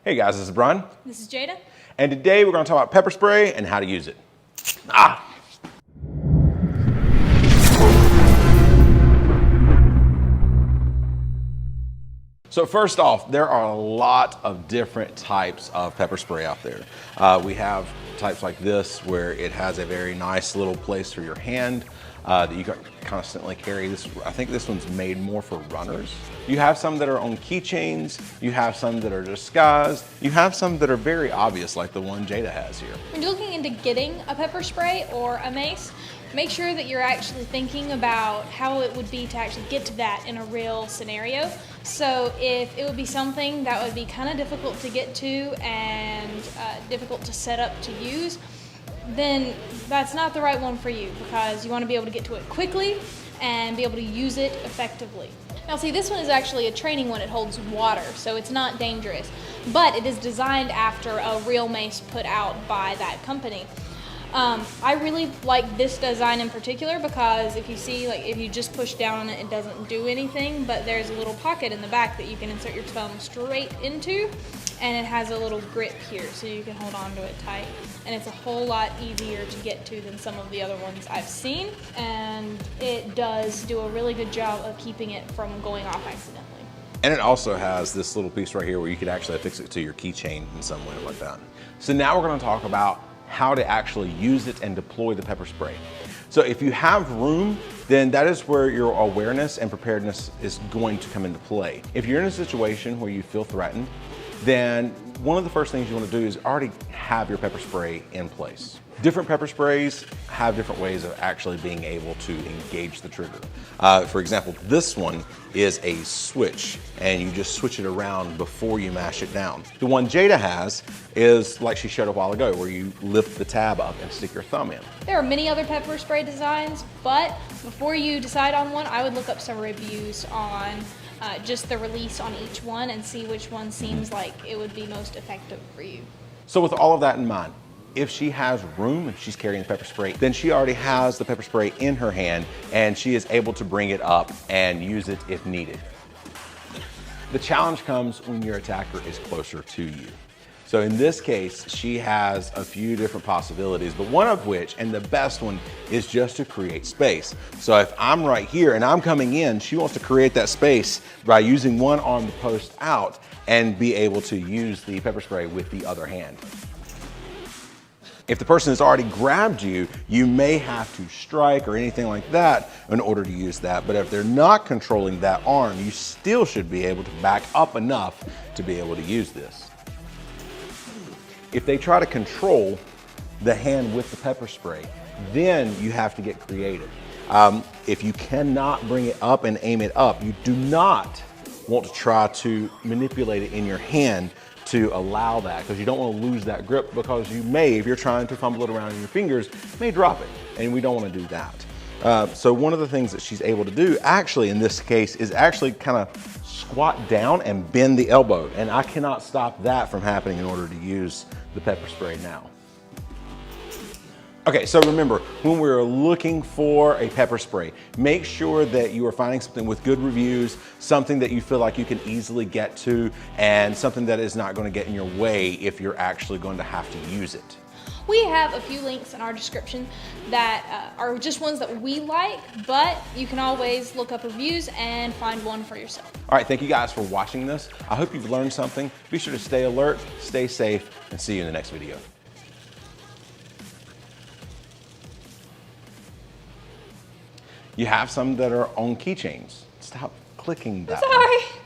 Hey guys, this is Brian. This is Jada. And today we're going to talk about pepper spray and how to use it. So first off, there are a lot of different types of pepper spray out there. We have types like this where it has a very nice little place for your hand that you can constantly carry. I think this one's made more for runners. You have some that are on keychains. You have some that are disguised. You have some that are very obvious, like the one Jada has here. When you're looking into getting a pepper spray or a mace, make sure that you're actually thinking about how it would be to actually get to that in a real scenario. So if it would be something that would be kind of difficult to get to and difficult to set up to use, then that's not the right one for you, because you want to be able to get to it quickly and be able to use it effectively. Now see, this one is actually a training one. It holds water, so it's not dangerous, but it is designed after a real mace put out by that company. I really like this design in particular because if you see, like, if you just push down on it, it doesn't do anything, but there's a little pocket in the back that you can insert your thumb straight into, and it has a little grip here so you can hold on to it tight. And it's a whole lot easier to get to than some of the other ones I've seen, and it does do a really good job of keeping it from going off accidentally. And it also has this little piece right here where you could actually affix it to your keychain in some way like that. So now we're going to talk about how to actually use it and deploy the pepper spray. So if you have room, then that is where your awareness and preparedness is going to come into play. If you're in a situation where you feel threatened, then one of the first things you want to do is already have your pepper spray in place. Different pepper sprays have different ways of actually being able to engage the trigger. For example, this one is a switch, and you just switch it around before you mash it down. The one Jada has is like she showed a while ago, where you lift the tab up and stick your thumb in. There are many other pepper spray designs, but before you decide on one, I would look up some reviews on just the release on each one and see which one seems like it would be most effective for you. So with all of that in mind, if she has room, if she's carrying the pepper spray, then she already has the pepper spray in her hand and she is able to bring it up and use it if needed. The challenge comes when your attacker is closer to you. So in this case, she has a few different possibilities, but one of which, and the best one, is just to create space. So if I'm right here and I'm coming in, she wants to create that space by using one arm to post out and be able to use the pepper spray with the other hand. If the person has already grabbed you, you may have to strike or anything like that in order to use that. But if they're not controlling that arm, you still should be able to back up enough to be able to use this. If they try to control the hand with the pepper spray, then you have to get creative. If you cannot bring it up and aim it up, you do not want to try to manipulate it in your hand to allow that, because you don't want to lose that grip, because you may, if you're trying to fumble it around in your fingers, may drop it, and we don't want to do that. So one of the things that she's able to do, actually in this case, is actually kind of squat down and bend the elbow, and I cannot stop that from happening in order to use the pepper spray now. Okay, so remember, when we're looking for a pepper spray, make sure that you are finding something with good reviews, something that you feel like you can easily get to, and something that is not going to get in your way if you're actually going to have to use it. We have a few links in our description that are just ones that we like, but you can always look up reviews and find one for yourself. All right, thank you guys for watching this. I hope you've learned something. Be sure to stay alert, stay safe, and see you in the next video. You have some that are on keychains. Stop clicking that. Sorry.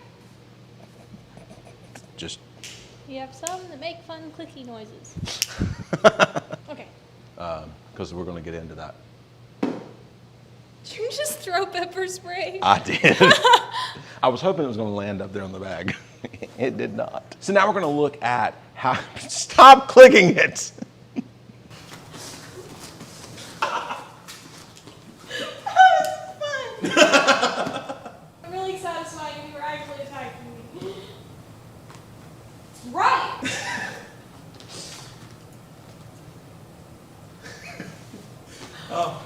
Just. You have some that make fun clicky noises. Okay. Because we're going to get into that. Did you just throw pepper spray? I did. I was hoping it was going to land up there on the bag. It did not. So now we're going to look at how. Stop clicking it. I'm really satisfied you were actually attacking me. Right! Oh.